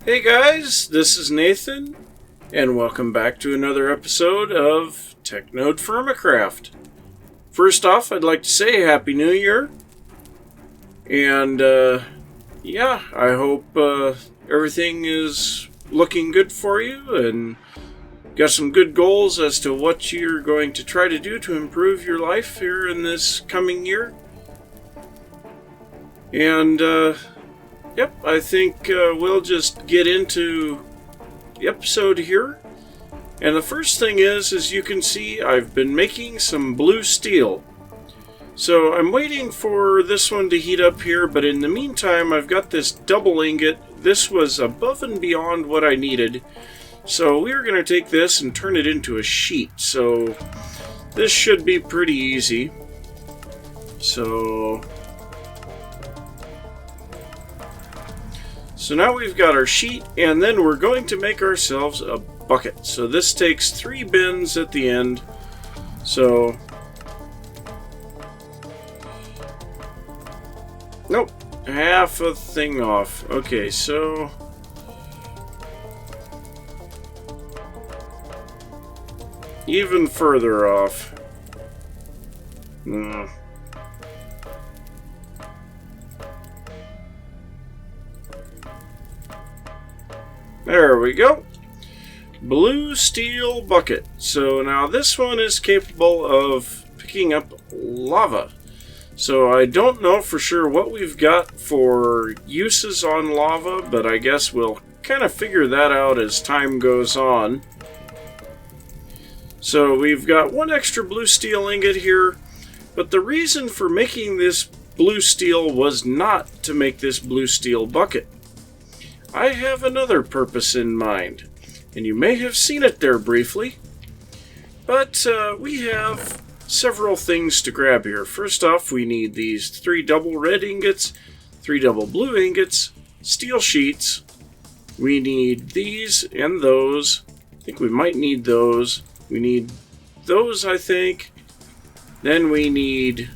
Hey guys, this is Nathan, and welcome back to another episode of TechNodeFirmaCraft. First off, I'd like to say Happy New Year, and I hope everything is looking good for you, and got some good goals as to what you're going to try to do to improve your life here in this coming year. And, I think we'll just get into the episode here. And the first thing is, as you can see, I've been making some blue steel. So I'm waiting for this one to heat up here, but in the meantime, I've got this double ingot. This was above and beyond what I needed. So we're going to take this and turn it into a sheet. So this should be pretty easy. So now we've got our sheet, and then we're going to make ourselves a bucket. So this takes 3 bins at the end. So, nope, half a thing off. Okay, so even further off. There we go. Blue steel bucket. So now this one is capable of picking up lava. So I don't know for sure what we've got for uses on lava, but I guess we'll kind of figure that out as time goes on. So we've got 1 extra blue steel ingot here, but the reason for making this blue steel was not to make this blue steel bucket. I have another purpose in mind, and you may have seen it there briefly, but we have several things to grab here. First off, we need these 3 double red ingots, 3 double blue ingots, steel sheets. We need these and those. I think we might need those. We need those, I think. Then we need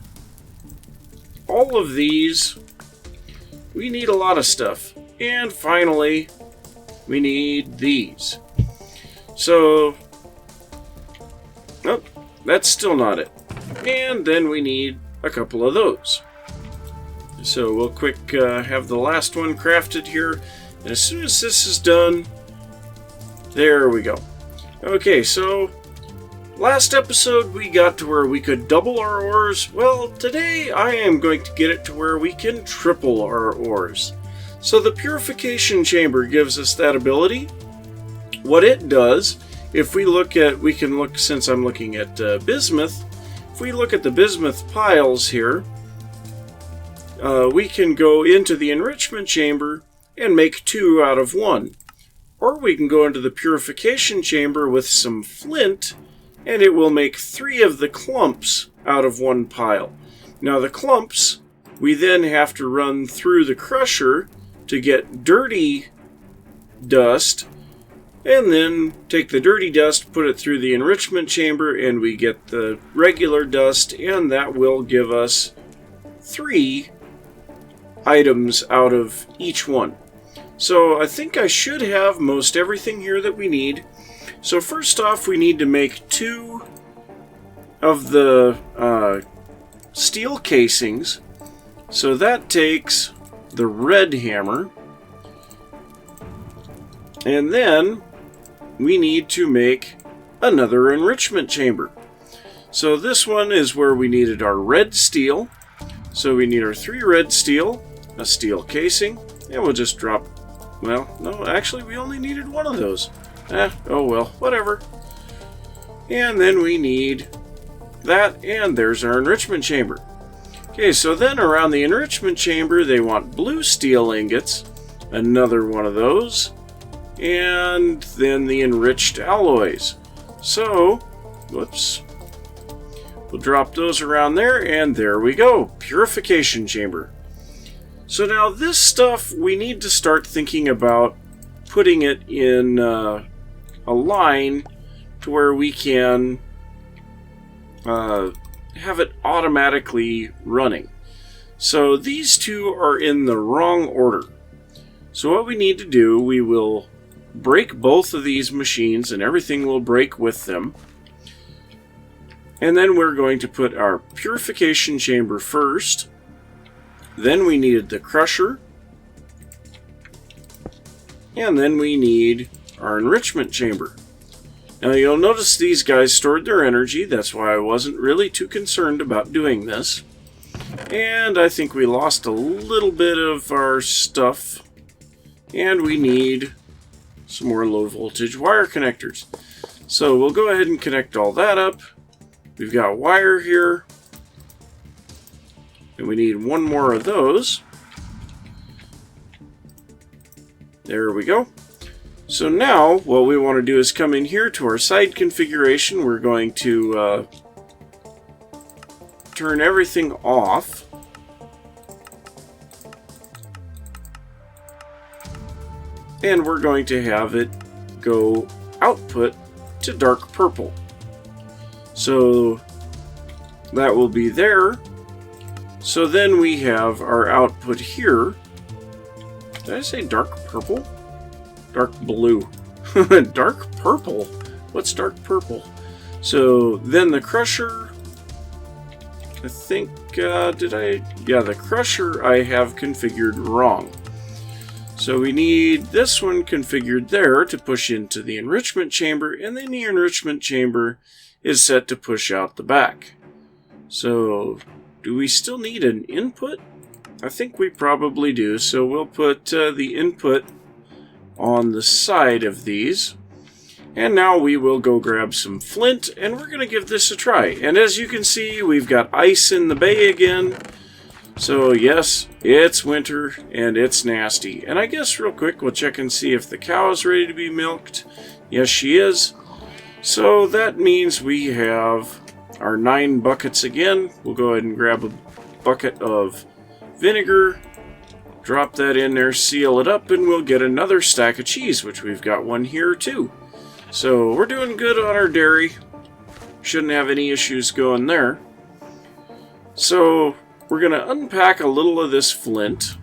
all of these. We need a lot of stuff. And finally, we need these. So, nope, that's still not it. And then we need a couple of those. So we'll quick have the last one crafted here. And as soon as this is done, there we go. Okay, so last episode we got to where we could double our ores. Well, today I am going to get it to where we can triple our ores. So the purification chamber gives us that ability. What it does, if we look at, we can look, since I'm looking at bismuth, if we look at the bismuth piles here, we can go into the enrichment chamber and make 2 out of 1. Or we can go into the purification chamber with some flint, and it will make 3 of the clumps out of 1 pile. Now the clumps, we then have to run through the crusher to get dirty dust, and then take the dirty dust, put it through the enrichment chamber, and we get the regular dust, and that will give us 3 items out of each one. So I think I should have most everything here that we need. So first off, we need to make 2 of the steel casings. So that takes the red hammer, and then we need to make another enrichment chamber. So this one is where we needed our red steel. So we need our 3 red steel, a steel casing, and we'll just drop, well, no, actually we only needed 1 of those. Oh well, whatever. And then we need that, and there's our enrichment chamber. Okay, so then around the enrichment chamber, they want blue steel ingots, another 1 of those, and then the enriched alloys. So, whoops, we'll drop those around there, and there we go, purification chamber. So now this stuff, we need to start thinking about putting it in a line to where we can have it automatically running. So these 2 are in the wrong order. So what we need to do, we will break both of these machines and everything will break with them. And then we're going to put our purification chamber first. Then we needed the crusher. And then we need our enrichment chamber. Now you'll notice these guys stored their energy. That's why I wasn't really too concerned about doing this. And I think we lost a little bit of our stuff. And we need some more low voltage wire connectors. So we'll go ahead and connect all that up. We've got wire here. And we need one more of those. There we go. So now what we want to do is come in here to our side configuration. We're going to turn everything off. And we're going to have it go output to dark purple. So that will be there. So then we have our output here. Did I say dark purple? Dark blue. Dark purple? What's dark purple? So then the crusher, I think, yeah, the crusher I have configured wrong. So we need this one configured there to push into the enrichment chamber, and then the enrichment chamber is set to push out the back. So do we still need an input? I think we probably do, so we'll put the input on the side of these. And now we will go grab some flint, and we're going to give this a try. And as you can see, we've got ice in the bay again. So yes, it's winter, and it's nasty. And I guess real quick, we'll check and see if the cow is ready to be milked. Yes, she is. So that means we have our 9 buckets again. We'll go ahead and grab a bucket of vinegar, drop that in there, seal it up, and we'll get another stack of cheese, which we've got one here too. So we're doing good on our dairy. Shouldn't have any issues going there. So we're going to unpack a little of this flint,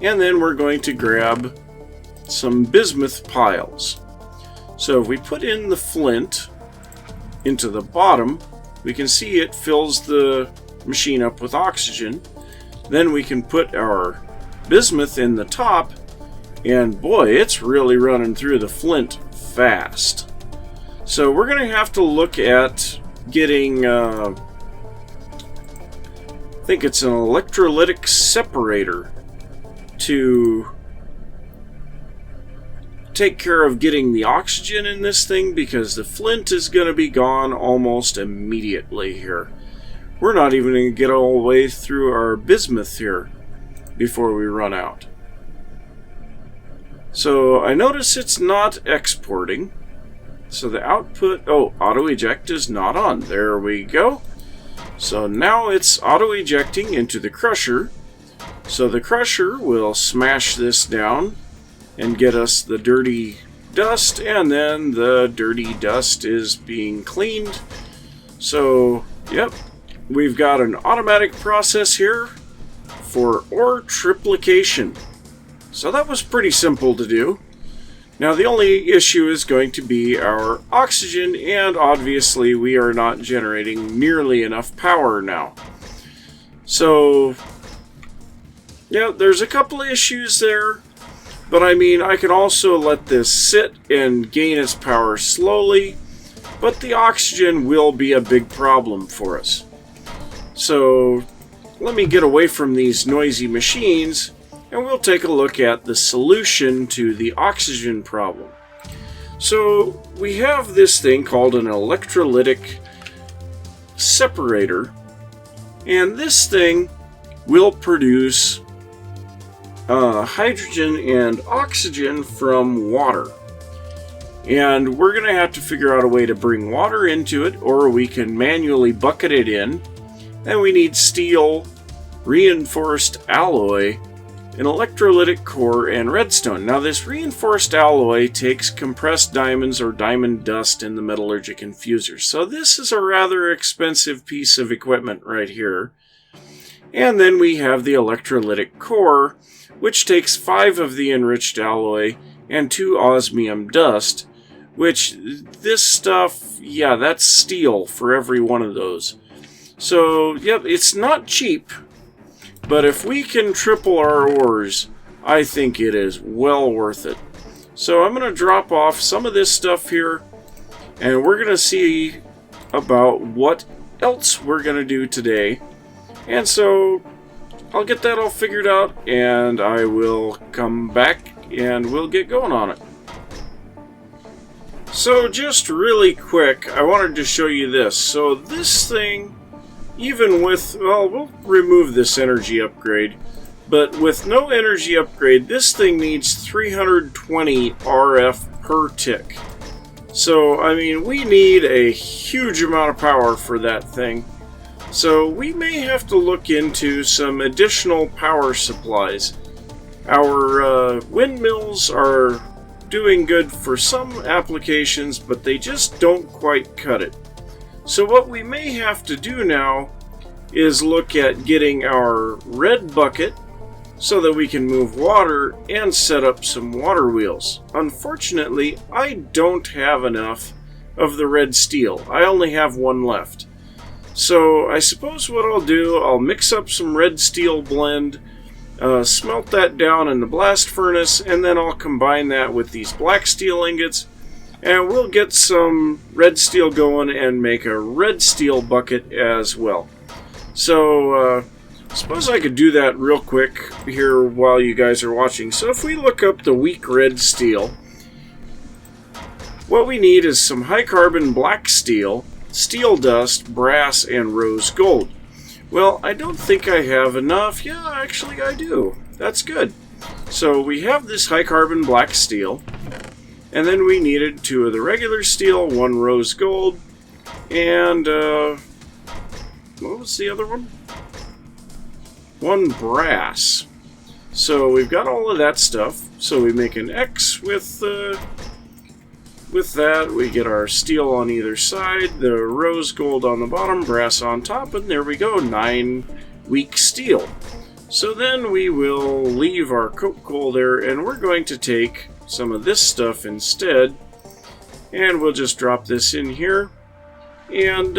and then we're going to grab some bismuth piles. So if we put in the flint into the bottom, we can see it fills the machine up with oxygen. Then we can put our bismuth in the top, and boy, it's really running through the flint fast. So we're going to have to look at getting, I think it's an electrolytic separator to take care of getting the oxygen in this thing, because the flint is going to be gone almost immediately here. We're not even going to get all the way through our bismuth here before we run out. So I notice it's not exporting. So the output, oh, auto eject is not on. There we go. So now it's auto ejecting into the crusher. So the crusher will smash this down and get us the dirty dust, and then the dirty dust is being cleaned. So, yep, we've got an automatic process here for ore triplication. So that was pretty simple to do. Now the only issue is going to be our oxygen, and obviously we are not generating nearly enough power now. So, yeah, there's a couple of issues there. But I mean, I can also let this sit and gain its power slowly, but the oxygen will be a big problem for us. So let me get away from these noisy machines, and we'll take a look at the solution to the oxygen problem. So we have this thing called an electrolytic separator, and this thing will produce hydrogen and oxygen from water. And we're going to have to figure out a way to bring water into it, or we can manually bucket it in. Then we need steel, reinforced alloy, an electrolytic core, and redstone. Now this reinforced alloy takes compressed diamonds or diamond dust in the metallurgic infuser. So this is a rather expensive piece of equipment right here. And then we have the electrolytic core, which takes 5 of the enriched alloy and 2 osmium dust, which this stuff, yeah, that's steel for every one of those. So, yep, it's not cheap, but if we can triple our ores, I think it is well worth it. So I'm going to drop off some of this stuff here, and we're going to see about what else we're going to do today. And so I'll get that all figured out, and I will come back and we'll get going on it. So just really quick, I wanted to show you this. So this thing, even with, well, we'll remove this energy upgrade, but with no energy upgrade, this thing needs 320 RF per tick. So, I mean, we need a huge amount of power for that thing. So we may have to look into some additional power supplies. Our windmills are doing good for some applications, but they just don't quite cut it. So what we may have to do now is look at getting our red bucket so that we can move water and set up some water wheels. Unfortunately, I don't have enough of the red steel. I only have one left. So I suppose what I'll do, I'll mix up some red steel blend, smelt that down in the blast furnace, and then I'll combine that with these black steel ingots, and we'll get some red steel going and make a red steel bucket as well. So, suppose I could do that real quick here while you guys are watching. So if we look up the weak red steel, what we need is some high carbon black steel, steel dust, brass, and rose gold. Well, I don't think I have enough. Yeah, actually I do. That's good. So we have this high carbon black steel, and then we needed 2 of the regular steel, 1 rose gold, and what was the other one? 1 brass. So we've got all of that stuff. So we make an X with that. We get our steel on either side, the rose gold on the bottom, brass on top, and there we go, 9 weak steel. So then we will leave our coke coal there, and we're going to take some of this stuff instead, and we'll just drop this in here. And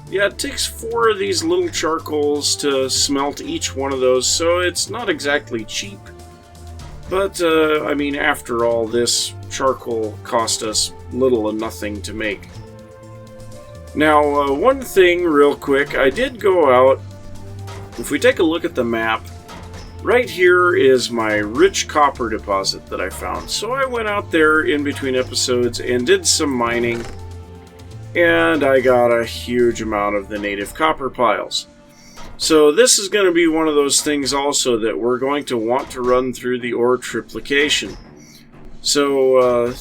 yeah, it takes 4 of these little charcoals to smelt each one of those, so it's not exactly cheap. But, I mean, after all, this charcoal cost us little or nothing to make. Now, one thing real quick, I did go out, if we take a look at the map, right here is my rich copper deposit that I found. So I went out there in between episodes and did some mining, and I got a huge amount of the native copper piles. So this is going to be one of those things also that we're going to want to run through the ore triplication. So,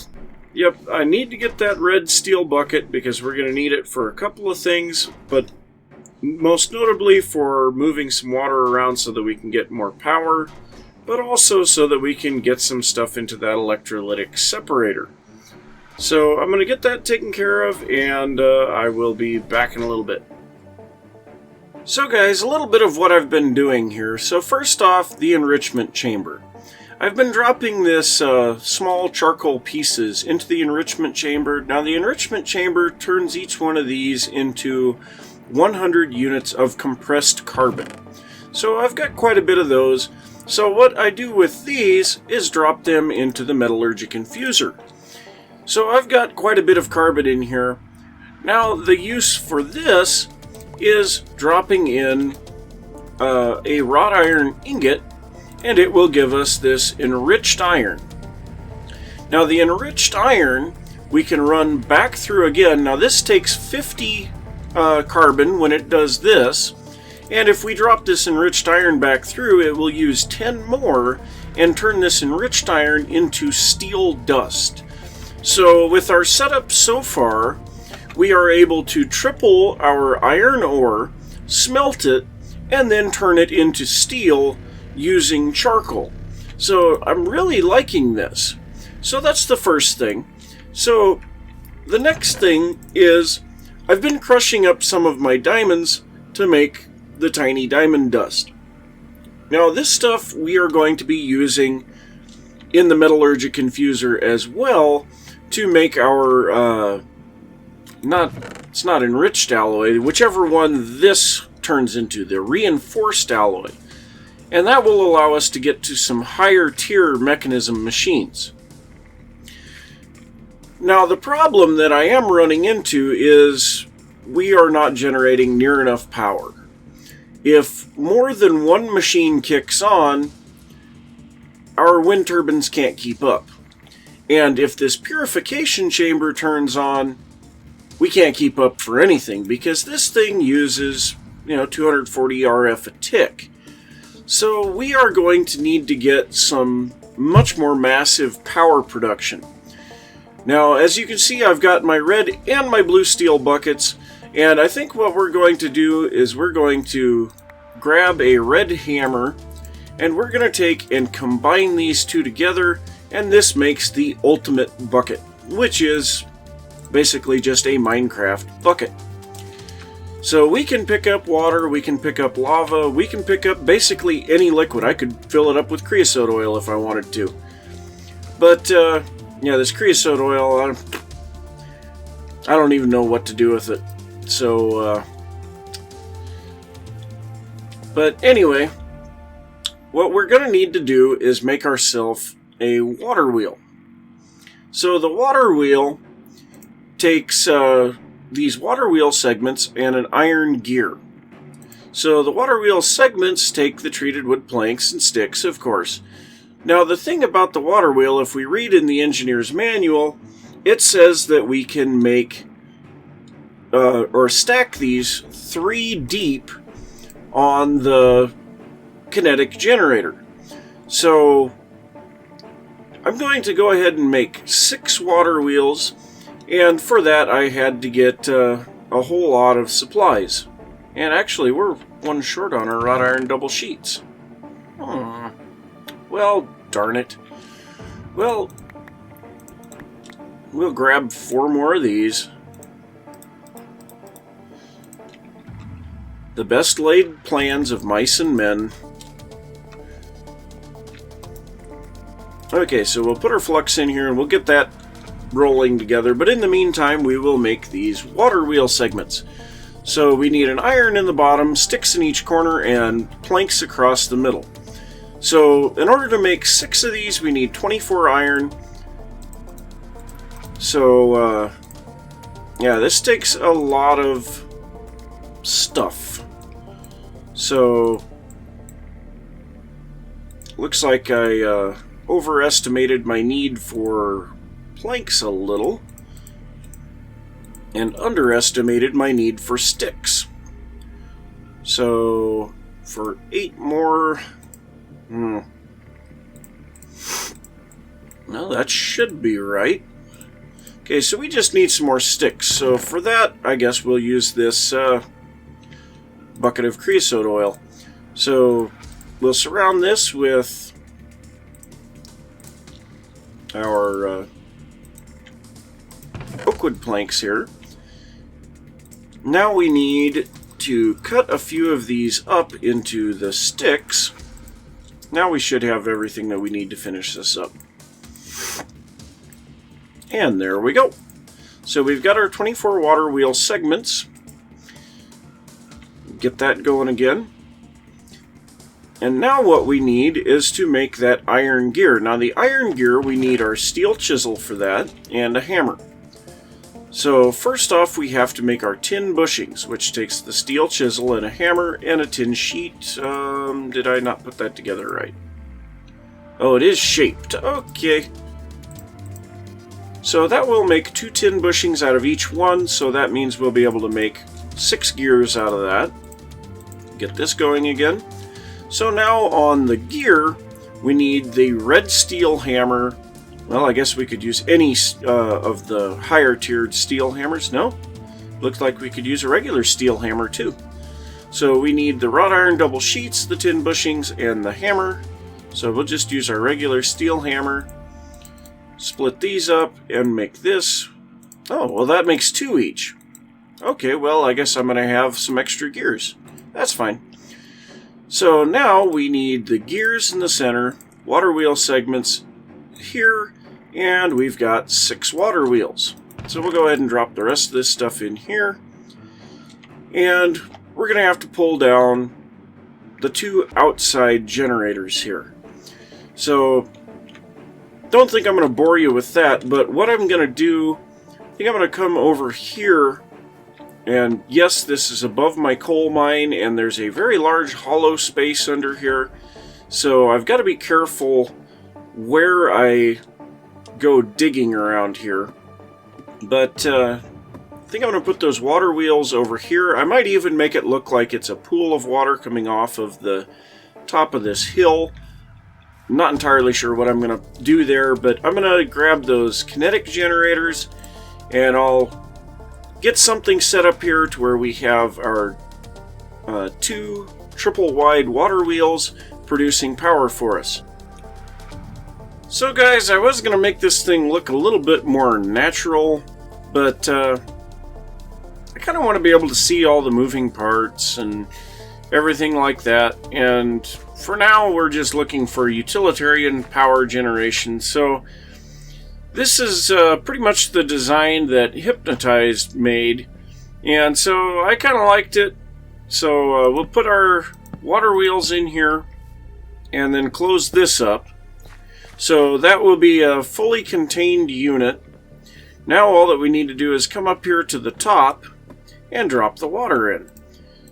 yep, I need to get that red steel bucket because we're going to need it for a couple of things, but most notably for moving some water around so that we can get more power, but also so that we can get some stuff into that electrolytic separator. So I'm going to get that taken care of, and I will be back in a little bit. So guys, a little bit of what I've been doing here. So first off, the enrichment chamber. I've been dropping this small charcoal pieces into the enrichment chamber. Now the enrichment chamber turns each one of these into 100 units of compressed carbon. So I've got quite a bit of those. So what I do with these is drop them into the metallurgic infuser. So I've got quite a bit of carbon in here. Now the use for this is dropping in a wrought iron ingot, and it will give us this enriched iron. Now the enriched iron we can run back through again. Now this takes 50 carbon when it does this, and if we drop this enriched iron back through, it will use 10 more and turn this enriched iron into steel dust. So with our setup so far, we are able to triple our iron ore, smelt it, and then turn it into steel using charcoal. So I'm really liking this. So that's the first thing. So the next thing is I've been crushing up some of my diamonds to make the tiny diamond dust. Now this stuff we are going to be using in the metallurgic infuser as well to make our, it's not enriched alloy, whichever one this turns into, the reinforced alloy. And that will allow us to get to some higher tier mechanism machines. Now the problem that I am running into is we are not generating near enough power. If more than one machine kicks on, our wind turbines can't keep up. And if this purification chamber turns on, we can't keep up for anything because this thing uses, 240 RF a tick. So we are going to need to get some much more massive power production. Now, as you can see, I've got my red and my blue steel buckets, and I think what we're going to do is we're going to grab a red hammer, and we're going to take and combine these two together, and this makes the ultimate bucket, which is basically just a Minecraft bucket. So we can pick up water, we can pick up lava, we can pick up basically any liquid. I could fill it up with creosote oil if I wanted to. But, yeah, this creosote oil, I don't even know what to do with it. So, but anyway, what we're going to need to do is make ourselves a water wheel. So the water wheel takes these water wheel segments and an iron gear. So the water wheel segments take the treated wood planks and sticks, of course. Now the thing about the water wheel, if we read in the engineer's manual, it says that we can make or stack these 3 deep on the kinetic generator. So I'm going to go ahead and make 6 water wheels, and for that I had to get a whole lot of supplies. And actually we're 1 short on our wrought iron double sheets. Well, darn it. Well, we'll grab 4 more of these. The best laid plans of mice and men. Okay, so we'll put our flux in here and we'll get that rolling together. But in the meantime, we will make these water wheel segments. So we need an iron in the bottom, sticks in each corner, and planks across the middle. So in order to make 6 of these, we need 24 iron. So, yeah, this takes a lot of stuff. So, looks like I overestimated my need for planks a little and underestimated my need for sticks. So, for 8 more... No, that should be right. Okay, so we just need some more sticks. So for that, I guess we'll use this bucket of creosote oil. So we'll surround this with our oakwood planks here. Now we need to cut a few of these up into the sticks. Now we should have everything that we need to finish this up. And there we go. So we've got our 24 water wheel segments. Get that going again. And now what we need is to make that iron gear. Now the iron gear, we need our steel chisel for that and a hammer. So first off, we have to make our tin bushings, which takes the steel chisel and a hammer and a tin sheet. Did I not put that together right? Oh, it is shaped. Okay. So that will make 2 tin bushings out of each one, so that means we'll be able to make 6 gears out of that. Get this going again. So now on the gear, we need the red steel hammer. Well, I guess we could use any of the higher tiered steel hammers. No? Looks like we could use a regular steel hammer too. So we need the wrought iron double sheets, the tin bushings, and the hammer. So we'll just use our regular steel hammer. Split these up and make this. Oh, well that makes 2 each. Okay, well I guess I'm going to have some extra gears. That's fine. So now we need the gears in the center, water wheel segments here, and we've got 6 water wheels. So we'll go ahead and drop the rest of this stuff in here. And we're going to have to pull down the 2 outside generators here. So don't think I'm going to bore you with that, but what I'm going to do, I think I'm going to come over here. And yes, this is above my coal mine, and there's a very large hollow space under here. So I've got to be careful where I go digging around here. But I think I'm going to put those water wheels over here. I might even make it look like it's a pool of water coming off of the top of this hill. I'm not entirely sure what I'm going to do there, but I'm going to grab those kinetic generators, and I'll get something set up here to where we have our 2 triple wide water wheels producing power for us. So guys, I was going to make this thing look a little bit more natural, but I kind of want to be able to see all the moving parts and everything like that, and for now we're just looking for utilitarian power generation. So this is pretty much the design that Hypnotized made, and so I kind of liked it. So we'll put our water wheels in here and then close this up. So that will be a fully contained unit. Now all that we need to do is come up here to the top and drop the water in.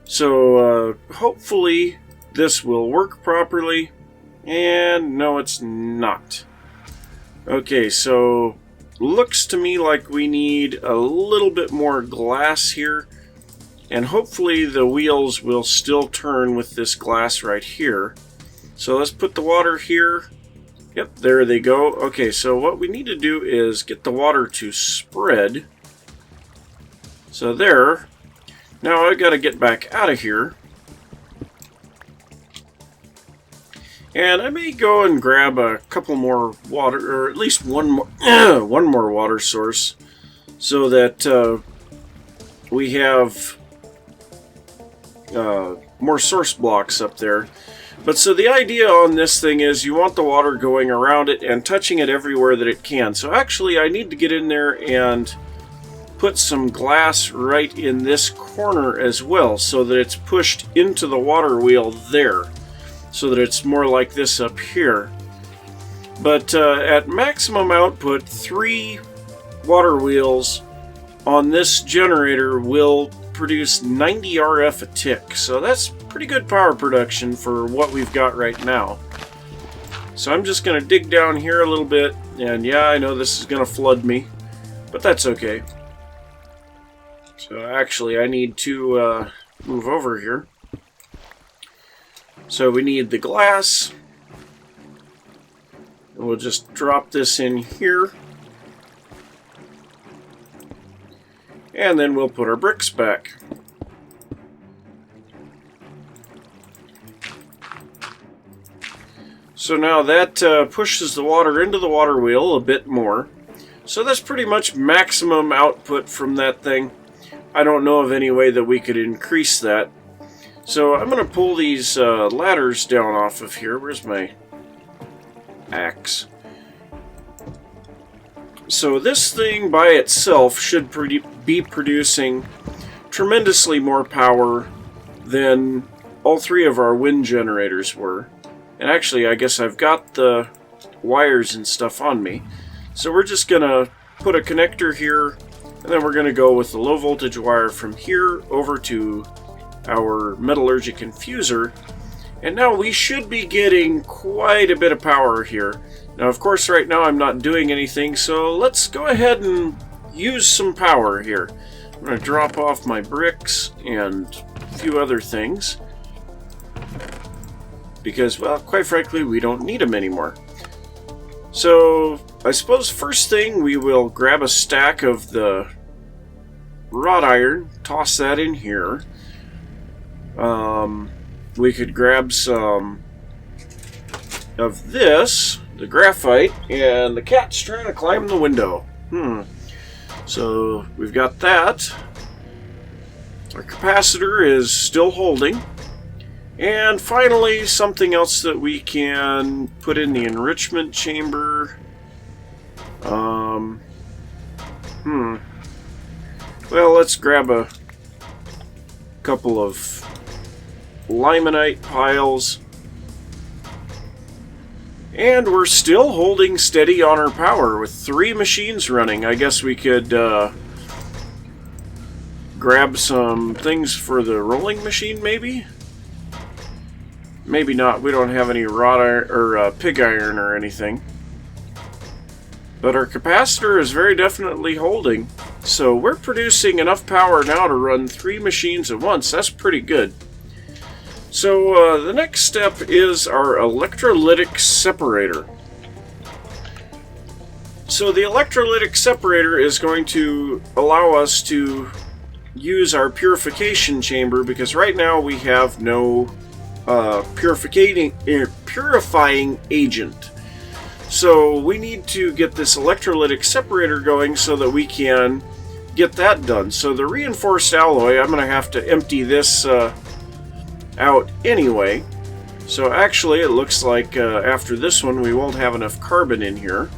So hopefully this will work properly, and no, it's not. Okay, so looks to me like we need a little bit more glass here, and hopefully the wheels will still turn with this glass right here. So let's put the water here. Yep, there they go. Okay, so what we need to do is get the water to spread. So there. Now I've got to get back out of here. And I may go and grab a couple more water, or at least one more water source, so that we have more source blocks up there. But so the idea on this thing is you want the water going around it and touching it everywhere that it can. So actually I need to get in there and put some glass right in this corner as well, so that it's pushed into the water wheel there, so that it's more like this up here. But at maximum output, 3 water wheels on this generator will produce 90 RF a tick, so that's pretty good power production for what we've got right now. So I'm just going to dig down here a little bit, and yeah, I know this is going to flood me, but that's okay. So actually I need to move over here. So we need the glass. We'll just drop this in here. And then we'll put our bricks back. So now that pushes the water into the water wheel a bit more. So that's pretty much maximum output from that thing. I don't know of any way that we could increase that. So I'm going to pull these ladders down off of here. Where's my axe? So this thing by itself should be producing tremendously more power than all 3 of our wind generators were. And actually, I guess I've got the wires and stuff on me. So we're just going to put a connector here, and then we're going to go with the low voltage wire from here over to our metallurgic infuser, and now we should be getting quite a bit of power here. Now of course right now I'm not doing anything, so let's go ahead and use some power here. I'm going to drop off my bricks and a few other things because, well, quite frankly, we don't need them anymore. So I suppose first thing we will grab a stack of the wrought iron, toss that in here. We could grab some of this, the graphite, and the cat's trying to climb the window. So we've got that. Our capacitor is still holding, And finally, something else that we can put in the enrichment chamber. Well, let's grab a couple of limonite piles. And we're still holding steady on our power with 3 machines running. I guess we could grab some things for the rolling machine, maybe? Maybe not. We don't have any wrought iron or pig iron or anything. But our capacitor is very definitely holding. So we're producing enough power now to run 3 machines at once. That's pretty good. So the next step is our electrolytic separator. So the electrolytic separator is going to allow us to use our purification chamber, because right now we have no purifying agent. So we need to get this electrolytic separator going so that we can get that done. So the reinforced alloy, I'm going to have to empty this out anyway. So actually it looks like after this one we won't have enough carbon in here.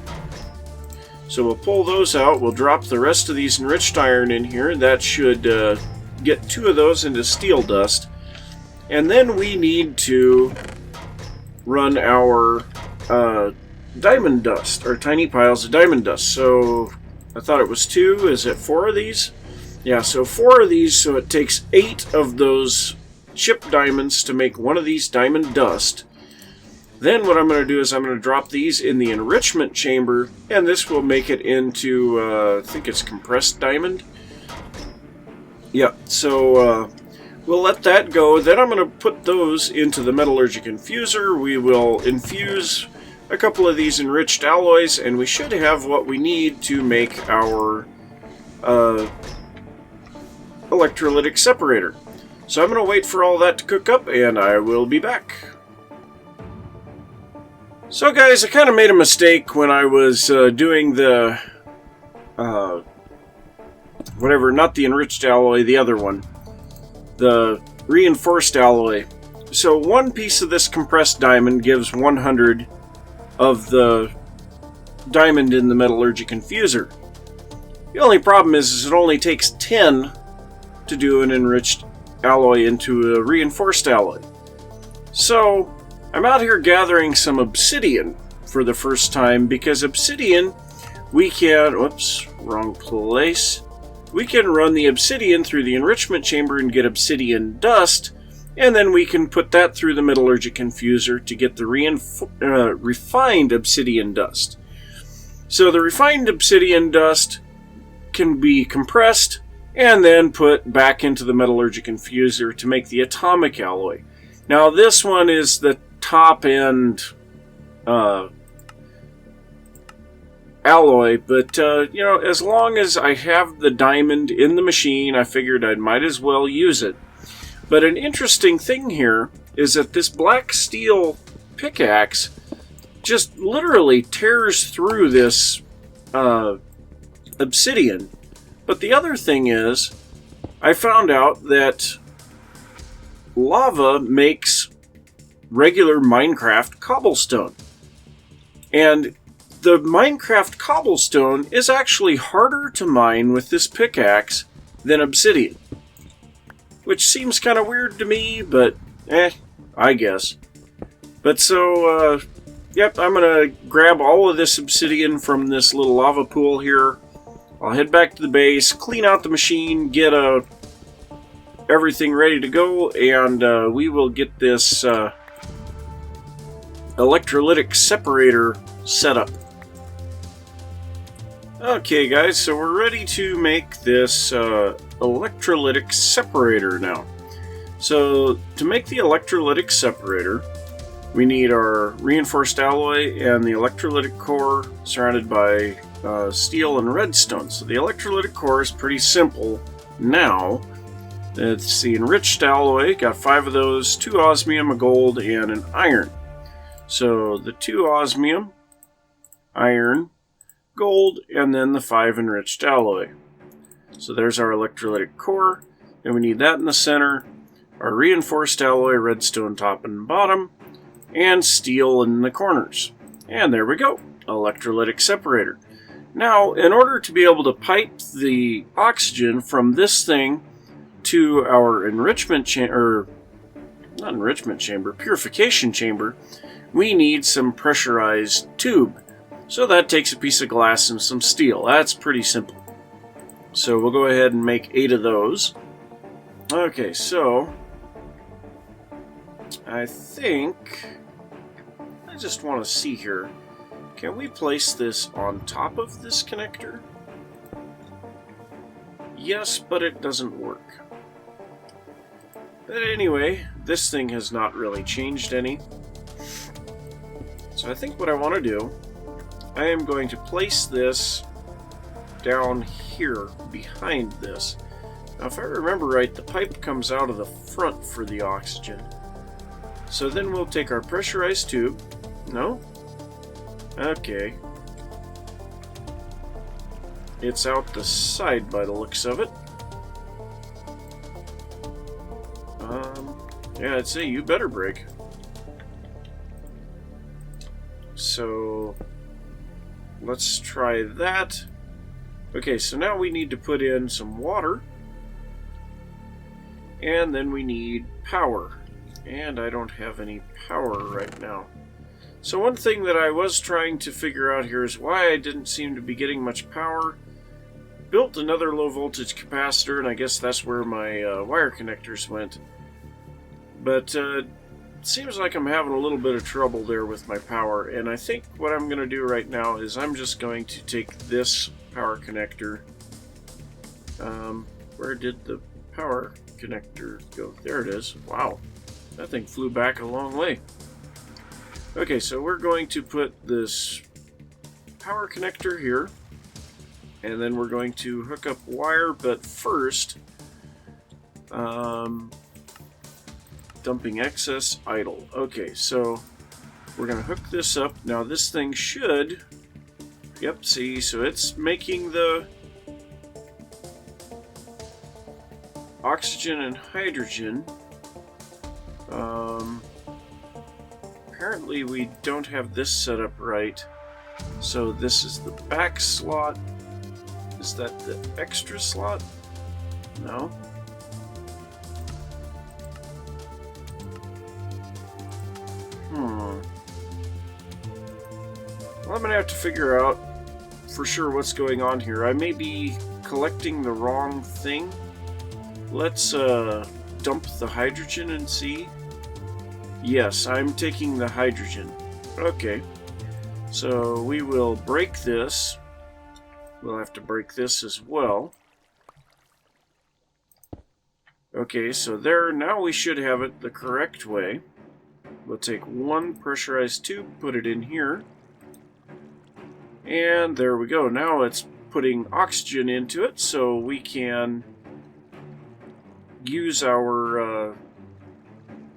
So we'll pull those out. We'll drop the rest of these enriched iron in here. That should get 2 of those into steel dust. And then we need to run our diamond dust, or tiny piles of diamond dust. So I thought it was 2. Is it 4 of these? Yeah, so 4 of these, so it takes 8 of those chip diamonds to make 1 of these diamond dust. Then what I'm going to do is I'm going to drop these in the enrichment chamber, and this will make it into, I think it's compressed diamond. Yeah, so we'll let that go. Then I'm going to put those into the metallurgic infuser. We will infuse a couple of these enriched alloys, and we should have what we need to make our electrolytic separator. So I'm going to wait for all that to cook up, and I will be back. So guys, I kind of made a mistake when I was doing the whatever, not the enriched alloy, the other one, the reinforced alloy. So 1 piece of this compressed diamond gives 100 of the diamond in the metallurgic infuser. The only problem is it only takes 10 to do an enriched alloy into a reinforced alloy. So I'm out here gathering some obsidian for the first time, because obsidian we can, whoops, wrong place. We can run the obsidian through the enrichment chamber and get obsidian dust, and then we can put that through the metallurgic infuser to get the refined obsidian dust. So the refined obsidian dust can be compressed and then put back into the metallurgic infuser to make the atomic alloy. Now this one is the top end alloy, but you know, as long as I have the diamond in the machine, I figured I might as well use it. But an interesting thing here is that this black steel pickaxe just literally tears through this obsidian. But the other thing is, I found out that lava makes regular Minecraft cobblestone. And the Minecraft cobblestone is actually harder to mine with this pickaxe than obsidian. Which seems kind of weird to me, but I guess. But so, yep, I'm going to grab all of this obsidian from this little lava pool here. I'll head back to the base, clean out the machine, get everything ready to go, and we will get this electrolytic separator set up. Okay guys, so we're ready to make this electrolytic separator now. So to make the electrolytic separator, we need our reinforced alloy and the electrolytic core surrounded by steel and redstone. So the electrolytic core is pretty simple now. It's the enriched alloy, got 5 of those, 2 osmium, a gold, and an iron. So the 2 osmium, iron, gold, and then the 5 enriched alloy. So there's our electrolytic core, and we need that in the center. our reinforced alloy redstone top and bottom, and steel in the corners. And there we go, electrolytic separator. Now, in order to be able to pipe the oxygen from this thing to our enrichment chamber, not enrichment chamber, purification chamber, we need some pressurized tube. So that takes a piece of glass and some steel. That's pretty simple. So we'll go ahead and make 8 of those. Okay, so I think I just want to see here. Can we place this on top of this connector? Yes, but it doesn't work. But anyway, this thing has not really changed any. So I think what I want to do, I am going to place this down here behind this. Now if I remember right, the pipe comes out of the front for the oxygen. So then we'll take our pressurized tube. No? Okay. It's out the side by the looks of it. Yeah, I'd say you better break. So let's try that. Okay, so now we need to put in some water. And then we need power. And I don't have any power right now. So one thing that I was trying to figure out here is why I didn't seem to be getting much power. Built another low voltage capacitor, and I guess that's where my wire connectors went. But it seems like I'm having a little bit of trouble there with my power, and I think what I'm going to do right now is I'm just going to take this power connector. Where did the power connector go? There it is. Wow, that thing flew back a long way. Okay, so we're going to put this power connector here, and then we're going to hook up wire, but first, dumping excess idle. Okay, so we're going to hook this up. Now this thing should, yep, see, so it's making the oxygen and hydrogen. Apparently we don't have this set up right. So this is the back slot. Is that the extra slot? No. Well, I'm going to have to figure out for sure what's going on here. I may be collecting the wrong thing. Let's dump the hydrogen and see. Yes, I'm taking the hydrogen. Okay. So we will break this. We'll have to break this as well. Okay, so there, now we should have it the correct way. We'll take one pressurized tube, put it in here. And there we go. Now it's putting oxygen into it, so we can use our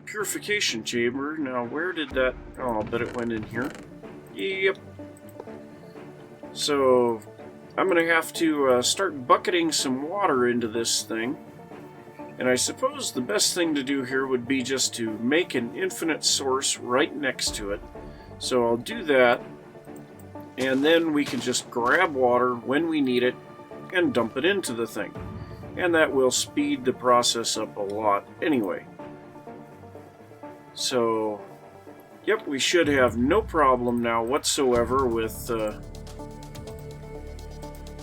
purification chamber. Now, where did that... Oh, I'll bet it went in here. Yep. So, I'm going to have to start bucketing some water into this thing. And I suppose the best thing to do here would be just to make an infinite source right next to it. So I'll do that, and then we can just grab water when we need it and dump it into the thing. And that will speed the process up a lot anyway. So, yep, we should have no problem now whatsoever with...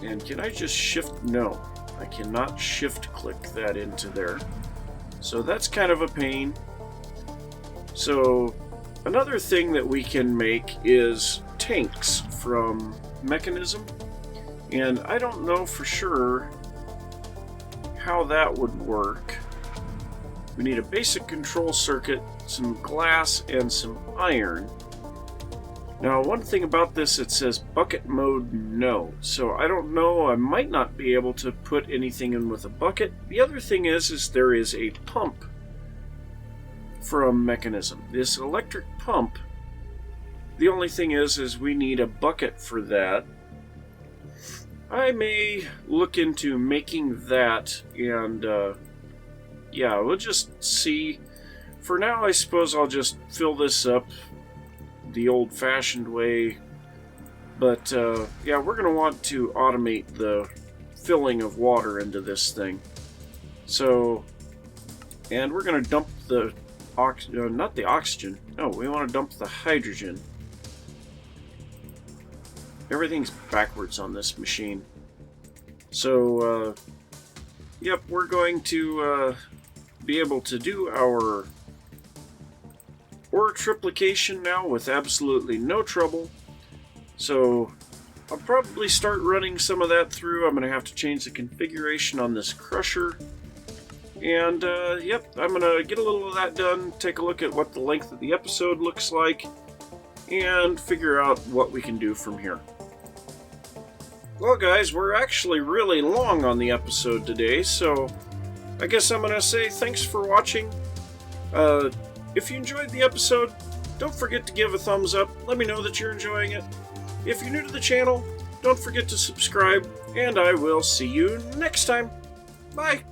and can I just shift? No. I cannot shift click that into there. So that's kind of a pain. So another thing that we can make is tanks from mechanism. And I don't know for sure how that would work. We need a basic control circuit, some glass, and some iron. Now, one thing about this, it says bucket mode no. So I don't know, I might not be able to put anything in with a bucket. The other thing is there is a pump from mechanism. This electric pump, the only thing is we need a bucket for that. I may look into making that and yeah, we'll just see. For now, I suppose I'll just fill this up the old-fashioned way. But, yeah, we're going to want to automate the filling of water into this thing. So, and we're going to dump the, not the oxygen. No, we want to dump the hydrogen. Everything's backwards on this machine. So, yep, we're going to be able to do our ore triplication now with absolutely no trouble. So I'll probably start running some of that through. I'm going to have to change the configuration on this crusher. And, yep, I'm going to get a little of that done, take a look at what the length of the episode looks like, and figure out what we can do from here. Well, guys, we're actually really long on the episode today, so I guess I'm going to say thanks for watching. If you enjoyed the episode, don't forget to give a thumbs up. Let me know that you're enjoying it. If you're new to the channel, don't forget to subscribe, and I will see you next time. Bye!